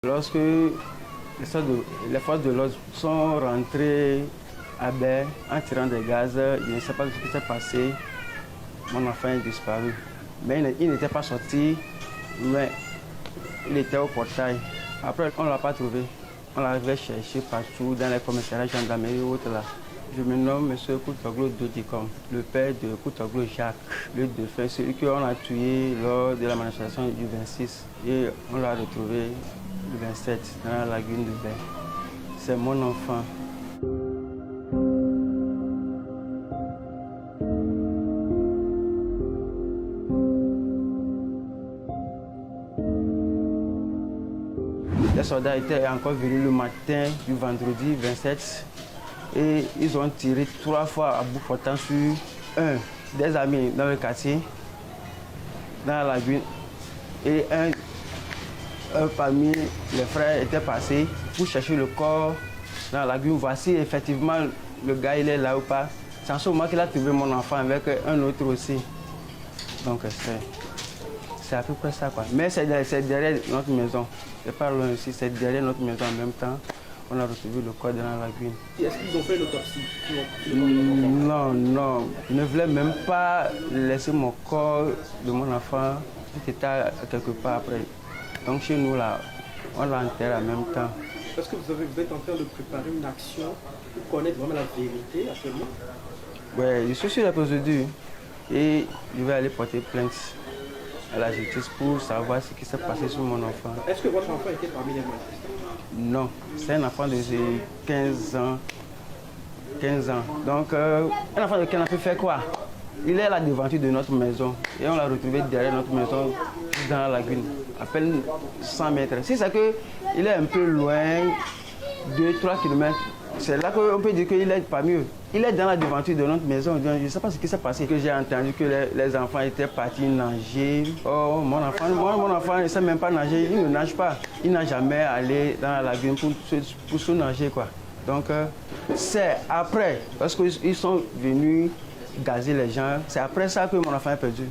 Lorsque les forces de l'ordre sont rentrées à Baie en tirant des gaz, je ne sais pas ce qui s'est passé. Mon enfant est disparu. Mais il n'était pas sorti, mais il était au portail. Après, on ne l'a pas trouvé. On l'avait cherché partout, dans les commissariats, gendarmerie et autres là. Je me nomme M. Koutoglo Dodicom, le père de Koutoglo Jacques, le défunt, celui qu'on a tué lors de la manifestation du 26. Et on l'a retrouvé le 27 dans la lagune de Baie. C'est mon enfant. Les soldats étaient encore venus le matin du vendredi 27 et ils ont tiré 3 fois à bout portant sur un des amis dans le quartier, dans la lagune, et un parmi les frères était passé pour chercher le corps dans la lagune. Voici effectivement le gars, il est là ou pas. C'est en ce moment qu'il a trouvé mon enfant avec un autre aussi. Donc c'est à peu près ça quoi. Mais c'est derrière notre maison. C'est pas loin ici, c'est derrière notre maison en même temps. On a retrouvé le corps dans la lagune. Est-ce qu'ils ont fait l'autopsie? Non. Je ne voulais même pas laisser mon corps de mon enfant qui était quelque part après. Donc chez nous là, on l'a enterré en même temps. Est-ce que vous êtes en train de préparer une action pour connaître vraiment la vérité actuellement? Oui, je suis sur la procédure et je vais aller porter plainte à la justice pour savoir ce qui s'est passé sur mon enfant. Est-ce que votre enfant était parmi les manifestants? Non, c'est un enfant de 15 ans. Donc, un enfant de 15 ans peut faire quoi? Il est à la devanture de notre maison et on l'a retrouvé derrière notre maison, dans la lagune, à peine 100 mètres. Si c'est qu'il est un peu loin, 2-3 km, c'est là qu'on peut dire qu'il est parmi eux. Il est dans la devanture de notre maison. Je ne sais pas ce qui s'est passé. Que j'ai entendu que les enfants étaient partis nager. Oh, mon enfant ne sait même pas nager. Il ne nage pas. Il n'a jamais allé dans la lagune pour se nager, quoi. Donc, c'est après, parce qu'ils sont venus gazer les gens, c'est après ça que mon enfant est perdu.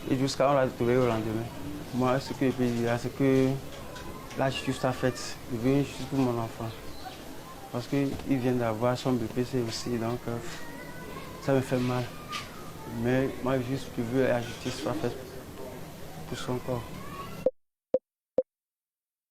Et jusqu'à on l'a trouvé au lendemain. Moi, ce que je peux dire, c'est que la justice a fait. Je veux une justice pour mon enfant. Parce qu'il vient d'avoir son BPC aussi, donc ça me fait mal. Mais moi, juste, je veux que la justice soit faite pour son corps.